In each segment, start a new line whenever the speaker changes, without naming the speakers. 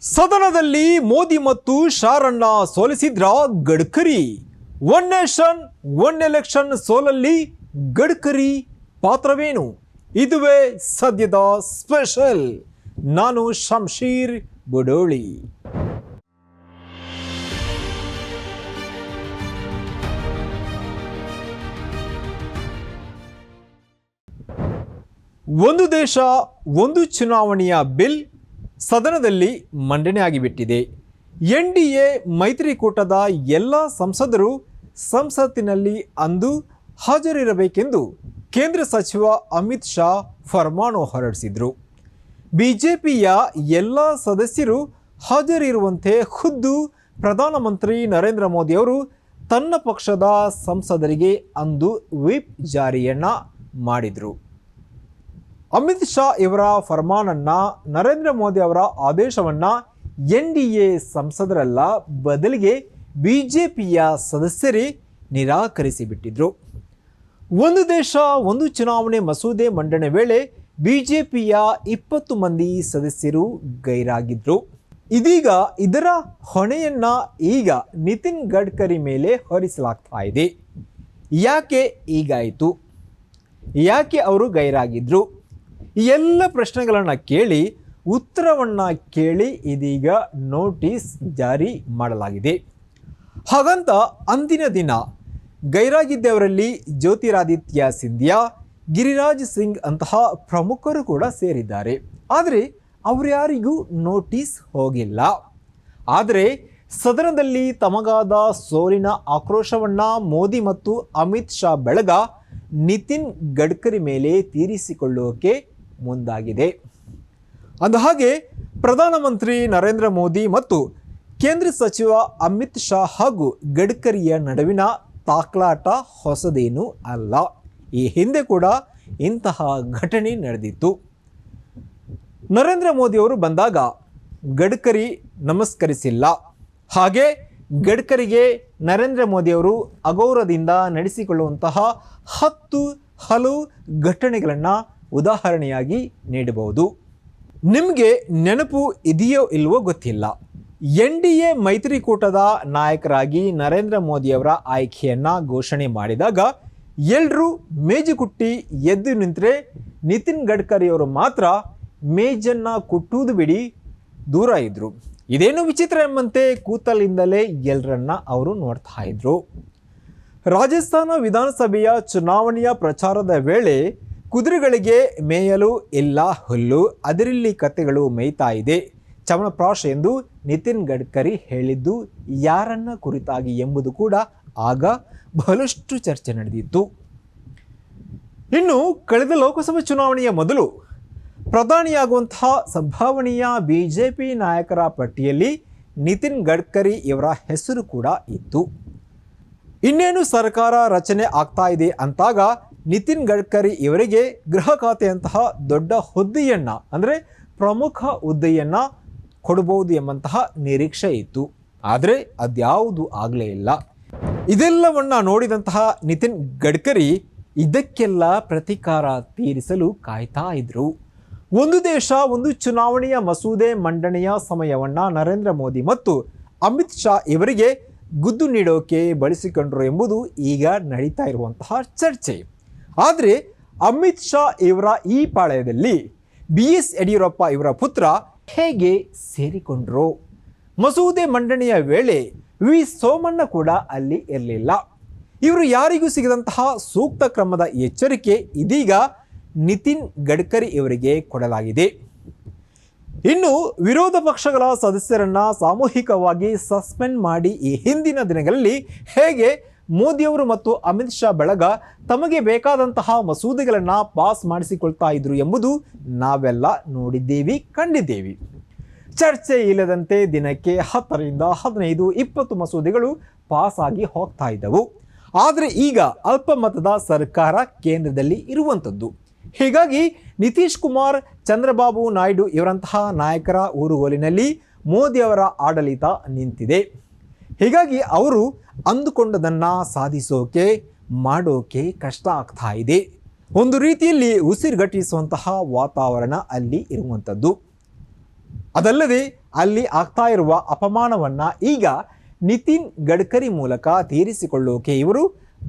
ಸದನದಲ್ಲಿ ಮೋದಿ ಮತ್ತು ಶಾರಣ್ಣ ಸೋಲಿಸಿದ್ರ Gadkari. One nation one election ಸೋಲಲ್ಲಿ ಗಡ್ಕರಿ ಪಾತ್ರವೇನು? ಇದುವೇ ಸದ್ಯದ ಸ್ಪೆಷಲ್. ನಾನು ಶಂಶೀರ್ ಬುಡೋಳಿ. ಒಂದು ದೇಶ ಒಂದು ಚುನಾವಣೆಯ ಬಿಲ್ ಸದನದಲ್ಲಿ ಮಂಡನೆ ಆಗಿಬಿಟ್ಟಿದೆ. NDA ಮೈತ್ರಿಕೂಟದ ಎಲ್ಲ ಸಂಸದರು ಸಂಸತ್ತಿನಲ್ಲಿ ಅಂದು ಹಾಜರಿರಬೇಕೆಂದು ಕೇಂದ್ರ ಸಚಿವ ಅಮಿತ್ ಶಾ ಫರ್ಮಾನು ಹೊರಡಿಸಿದರು. ಬಿಜೆಪಿಯ ಎಲ್ಲ ಸದಸ್ಯರು ಹಾಜರಿರುವಂತೆ ಖುದ್ದು ಪ್ರಧಾನಮಂತ್ರಿ ನರೇಂದ್ರ ಮೋದಿ ಅವರು ತನ್ನ ಪಕ್ಷದ ಸಂಸದರಿಗೆ ಅಂದು ವಿಪ್ ಜಾರಿಯನ್ನ ಮಾಡಿದರು. ಅಮಿತ್ ಶಾ ಇವರ ಫರ್ಮಾನನ್ನು, ನರೇಂದ್ರ ಮೋದಿ ಅವರ ಆದೇಶವನ್ನು NDA ಸಂಸದರಲ್ಲ, ಬದಲಿಗೆ ಬಿಜೆಪಿಯ ಸದಸ್ಯರೇ ನಿರಾಕರಿಸಿಬಿಟ್ಟಿದ್ರು. ಒಂದು ದೇಶ ಒಂದು ಚುನಾವಣೆ ಮಸೂದೆ ಮಂಡನೆ ವೇಳೆ ಬಿಜೆಪಿಯ 20 ಮಂದಿ ಸದಸ್ಯರು ಗೈರಾಗಿದ್ರು. ಇದೀಗ ಇದರ ಹೊಣೆಯನ್ನ ಈಗ ನಿತಿನ್ ಗಡ್ಕರಿ ಮೇಲೆ ಹೊರಿಸಲಾಗ್ತಾ ಇದೆ. ಯಾಕೆ ಹೀಗಾಯಿತು? ಯಾಕೆ ಅವರು ಗೈರಾಗಿದ್ರು? ಈ ಎಲ್ಲ ಪ್ರಶ್ನೆಗಳನ್ನು ಕೇಳಿ ಉತ್ತರವನ್ನು ಕೇಳಿ ಇದೀಗ ನೋಟಿಸ್ ಜಾರಿ ಮಾಡಲಾಗಿದೆ. ಹಾಗಂತ ಅಂದಿನ ದಿನ ಗೈರಾಗಿದ್ದವರಲ್ಲಿ ಜ್ಯೋತಿರಾದಿತ್ಯ ಸಿಂಧಿಯಾ, ಗಿರಿರಾಜ್ ಸಿಂಗ್ ಅಂತಹ ಪ್ರಮುಖರು ಕೂಡ ಸೇರಿದ್ದಾರೆ. ಆದರೆ ಅವರ್ಯಾರಿಗೂ ನೋಟಿಸ್ ಹೋಗಿಲ್ಲ. ಆದರೆ ಸದನದಲ್ಲಿ ತಮಗಾದ ಸೋಲಿನ ಆಕ್ರೋಶವನ್ನು ಮೋದಿ ಮತ್ತು ಅಮಿತ್ ಶಾ ಬೆಳಗ ನಿತಿನ್ ಗಡ್ಕರಿ ಮೇಲೆ ತೀರಿಸಿಕೊಳ್ಳೋಕೆ ಮುಂದಾಗಿದೆ. ಅಂದಹಾಗೆ ಪ್ರಧಾನಮಂತ್ರಿ ನರೇಂದ್ರ ಮೋದಿ ಮತ್ತು ಕೇಂದ್ರ ಸಚಿವ ಅಮಿತ್ ಶಾ ಹಾಗೂ ಗಡ್ಕರಿಯ ನಡುವಿನ ತಾಕ್ಲಾಟ ಹೊಸದೇನೂ ಅಲ್ಲ. ಈ ಹಿಂದೆ ಕೂಡ ಇಂತಹ ಘಟನೆ ನಡೆದಿತ್ತು. ನರೇಂದ್ರ ಮೋದಿ ಅವರು ಬಂದಾಗ ಗಡ್ಕರಿ ನಮಸ್ಕರಿಸಿಲ್ಲ. ಹಾಗೆ ಗಡ್ಕರಿಗೆ ನರೇಂದ್ರ ಮೋದಿ ಅವರು ಅಗೌರವದಿಂದ ನಡೆಸಿಕೊಳ್ಳುವಂತಹ ಹಲವು ಘಟನೆಗಳನ್ನು ಉದಾಹರಣೆಯಾಗಿ ನೀಡಬಹುದು. ನಿಮಗೆ ನೆನಪು ಇದೆಯೋ ಇಲ್ವೋ ಗೊತ್ತಿಲ್ಲ. NDA ಮೈತ್ರಿಕೂಟದ ನಾಯಕರಾಗಿ ನರೇಂದ್ರ ಮೋದಿಯವರ ಆಯ್ಕೆಯನ್ನು ಘೋಷಣೆ ಮಾಡಿದಾಗ ಎಲ್ಲರೂ ಮೇಜು ಕುಟ್ಟಿ ಎದ್ದು ನಿಂತರೆ ನಿತಿನ್ ಗಡ್ಕರಿಯವರು ಮಾತ್ರ ಮೇಜನ್ನು ಕುಟ್ಟುವುದು ಬಿಡಿ ದೂರ ಇದ್ದರು. ಇದೇನು ವಿಚಿತ್ರ ಎಂಬಂತೆ ಕೂತಲಿಂದಲೇ ಎಲ್ಲರನ್ನ ಅವರು ನೋಡ್ತಾ ಇದ್ರು. ರಾಜಸ್ಥಾನ ವಿಧಾನಸಭೆಯ ಚುನಾವಣೆಯ ಪ್ರಚಾರದ ವೇಳೆ ಕುದುರೆಗಳಿಗೆ ಮೇಯಲು ಇಲ್ಲ ಹುಲ್ಲು, ಅದರಲ್ಲಿ ಕತ್ತೆಗಳು ಮೇಯ್ತಾ ಇದೆ ಚವನಪ್ರಾಶ್ ಎಂದು ನಿತಿನ್ ಗಡ್ಕರಿ ಹೇಳಿದ್ದು ಯಾರನ್ನ ಕುರಿತಾಗಿ ಎಂಬುದು ಕೂಡ ಆಗ ಬಹಳಷ್ಟು ಚರ್ಚೆ ನಡೆದಿತ್ತು. ಇನ್ನು ಕಳೆದ ಲೋಕಸಭಾ ಚುನಾವಣೆಯ ಮೊದಲು ಪ್ರಧಾನಿಯಾಗುವಂತಹ ಸಂಭಾವನೀಯ ಬಿಜೆಪಿ ನಾಯಕರ ಪಟ್ಟಿಯಲ್ಲಿ ನಿತಿನ್ ಗಡ್ಕರಿ ಇವರ ಹೆಸರು ಕೂಡ ಇತ್ತು. ಇನ್ನೇನು ಸರ್ಕಾರ ರಚನೆ ಆಗ್ತಾ ಇದೆ ಅಂತಾಗ ನಿತಿನ್ ಗಡ್ಕರಿ ಇವರಿಗೆ ಗೃಹ ಖಾತೆಯಂತಹ ದೊಡ್ಡ ಹುದ್ದೆಯನ್ನು, ಅಂದರೆ ಪ್ರಮುಖ ಹುದ್ದೆಯನ್ನು ಕೊಡಬಹುದು ಎಂಬಂತಹ ನಿರೀಕ್ಷೆ ಇತ್ತು. ಆದರೆ ಅದ್ಯಾವುದು ಆಗಲೇ ಇಲ್ಲ. ಇದೆಲ್ಲವನ್ನ ನೋಡಿದಂತಹ ನಿತಿನ್ ಗಡ್ಕರಿ ಇದಕ್ಕೆಲ್ಲ ಪ್ರತೀಕಾರ ತೀರಿಸಲು ಕಾಯ್ತಾ ಇದ್ರು. ಒಂದು ದೇಶ ಒಂದು ಚುನಾವಣೆಯ ಮಸೂದೆ ಮಂಡನೆಯ ಸಮಯವನ್ನು ನರೇಂದ್ರ ಮೋದಿ ಮತ್ತು ಅಮಿತ್ ಶಾ ಇವರಿಗೆ ಗುದ್ದು ನೀಡೋಕೆ ಬಳಸಿಕೊಂಡರು ಎಂಬುದು ಈಗ ನಡೀತಾ ಇರುವಂತಹ ಚರ್ಚೆ. ಆದರೆ ಅಮಿತ್ ಶಾ ಇವರ ಈ ಪಾಳಯದಲ್ಲಿ BS ಯಡಿಯೂರಪ್ಪ ಇವರ ಪುತ್ರ ಹೇಗೆ ಸೇರಿಕೊಂಡ್ರು? ಮಸೂದೆ ಮಂಡನೆಯ ವೇಳೆ ವಿ ಸೋಮಣ್ಣ ಕೂಡ ಅಲ್ಲಿ ಇರಲಿಲ್ಲ. ಇವರು ಯಾರಿಗೂ ಸಿಗದಂತಹ ಸೂಕ್ತ ಕ್ರಮದ ಎಚ್ಚರಿಕೆ ಇದೀಗ ನಿತಿನ್ ಗಡ್ಕರಿ ಇವರಿಗೆ ಕೊಡಲಾಗಿದೆ. ಇನ್ನು ವಿರೋಧ ಪಕ್ಷಗಳ ಸದಸ್ಯರನ್ನ ಸಾಮೂಹಿಕವಾಗಿ ಸಸ್ಪೆಂಡ್ ಮಾಡಿ ಈ ಹಿಂದಿನ ದಿನಗಳಲ್ಲಿ ಹೇಗೆ ಮೋದಿಯವರು ಮತ್ತು ಅಮಿತ್ ಶಾ ಬೆಳಗ ತಮಗೆ ಬೇಕಾದಂತಹ ಮಸೂದೆಗಳನ್ನು ಪಾಸ್ ಮಾಡಿಸಿಕೊಳ್ತಾ ಇದ್ರು ಎಂಬುದು ನಾವೆಲ್ಲ ನೋಡಿದ್ದೇವೆ, ಕಂಡಿದ್ದೇವೆ. ಚರ್ಚೆ ಇಲ್ಲದಂತೆ ದಿನಕ್ಕೆ 10ರಿಂದ 15, 20 ಮಸೂದೆಗಳು ಪಾಸ್ ಆಗಿ ಹೋಗ್ತಾ ಇದ್ದವು. ಆದರೆ ಈಗ ಅಲ್ಪಮತದ ಸರ್ಕಾರ ಕೇಂದ್ರದಲ್ಲಿ ಇರುವಂಥದ್ದು. ಹೀಗಾಗಿ ನಿತೀಶ್ ಕುಮಾರ್, ಚಂದ್ರಬಾಬು ನಾಯ್ಡು ಇವರಂತಹ ನಾಯಕರ ಊರುಗೋಲಿನಲ್ಲಿ ಮೋದಿಯವರ ಆಡಳಿತ ನಿಂತಿದೆ. ಹೀಗಾಗಿ ಅವರು ಅಂದುಕೊಂಡದನ್ನು ಸಾಧಿಸೋಕೆ ಮಾಡೋಕೆ ಕಷ್ಟ ಆಗ್ತಾ ಇದೆ. ಒಂದು ರೀತಿಯಲ್ಲಿ ಉಸಿರುಗಟ್ಟಿಸುವಂತಹ ವಾತಾವರಣ ಅಲ್ಲಿ ಇರುವಂಥದ್ದು. ಅದಲ್ಲದೆ ಅಲ್ಲಿ ಆಗ್ತಾ ಇರುವ ಅಪಮಾನವನ್ನು ಈಗ ನಿತಿನ್ ಗಡ್ಕರಿ ಮೂಲಕ ತೀರಿಸಿಕೊಳ್ಳೋಕೆ ಇವರು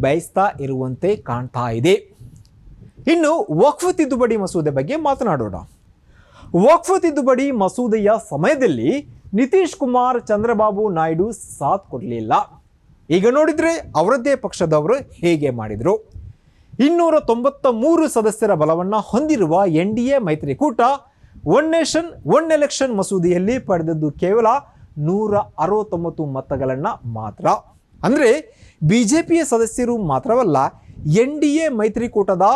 ಬಯಸ್ತಾ ಇರುವಂತೆ ಕಾಣ್ತಾ ಇದೆ. ಇನ್ನು ವಕ್ಫ್ ತಿದ್ದುಪಡಿ ಮಸೂದೆ ಬಗ್ಗೆ ಮಾತನಾಡೋಣ. ವಕ್ಫ್ ತಿದ್ದುಪಡಿ ಮಸೂದೆಯ ಸಮಯದಲ್ಲಿ ನಿತೀಶ್ ಕುಮಾರ್, ಚಂದ್ರಬಾಬು ನಾಯ್ಡು ಸಾಥ್ ಕೊಡಲಿಲ್ಲ. ಈಗ ನೋಡಿದರೆ ಅವರದ್ದೇ ಪಕ್ಷದವರು ಹೇಗೆ ಮಾಡಿದರು. 293 ಸದಸ್ಯರ ಬಲವನ್ನು ಹೊಂದಿರುವ NDA ಮೈತ್ರಿಕೂಟ ಒನ್ ನೇಷನ್ ಒನ್ ಎಲೆಕ್ಷನ್ ಮಸೂದೆಯಲ್ಲಿ ಪಡೆದದ್ದು ಕೇವಲ 169 ಮತಗಳನ್ನು ಮಾತ್ರ. ಅಂದರೆ BJPಯ ಸದಸ್ಯರು ಮಾತ್ರವಲ್ಲ, NDA ಮೈತ್ರಿಕೂಟದ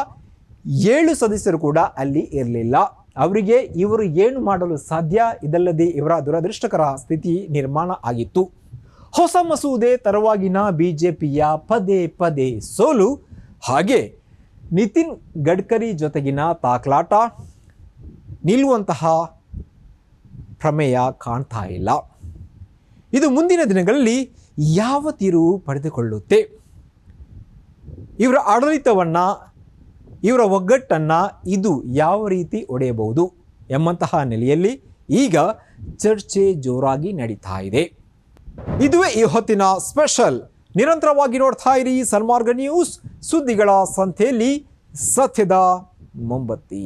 7 ಸದಸ್ಯರು ಕೂಡ ಅಲ್ಲಿ ಇರಲಿಲ್ಲ. ಅವರಿಗೆ ಇವರು ಏನು ಮಾಡಲು ಸಾಧ್ಯ? ಇದಲ್ಲದೆ ಇವರ ದುರದೃಷ್ಟಕರ ಸ್ಥಿತಿ ನಿರ್ಮಾಣ ಆಗಿತ್ತು. ಹೊಸ ಮಸೂದೆ ತರುವಾಗಿನ BJPಯ ಪದೇ ಪದೇ ಸೋಲು, ಹಾಗೆ ನಿತಿನ್ ಗಡ್ಕರಿ ಜೊತೆಗಿನ ತಾಕಲಾಟ ನಿಲ್ಲುವಂತಹ ಪ್ರಮೇಯ ಕಾಣ್ತಾ ಇಲ್ಲ. ಇದು ಮುಂದಿನ ದಿನಗಳಲ್ಲಿ ಯಾವ ತಿರುವು ಪಡೆದುಕೊಳ್ಳುತ್ತೆ, ಇವರ ಆಡಳಿತವನ್ನು, ಇವರ ಒಗ್ಗಟ್ಟನ್ನು ಇದು ಯಾವ ರೀತಿ ಒಡೆಯಬಹುದು ಎಂಬಂತಹ ನೆಲೆಯಲ್ಲಿ ಈಗ ಚರ್ಚೆ ಜೋರಾಗಿ ನಡೀತಾ ಇದೆ. ಇದುವೇ ಈ ಹೊತ್ತಿನ ಸ್ಪೆಷಲ್. ನಿರಂತರವಾಗಿ ನೋಡ್ತಾ ಇರಿ ಸನ್ಮಾರ್ಗ ನ್ಯೂಸ್, ಸುದ್ದಿಗಳ ಸಂತೆಯಲ್ಲಿ ಸತ್ಯದ ಮೊಂಬತ್ತಿ.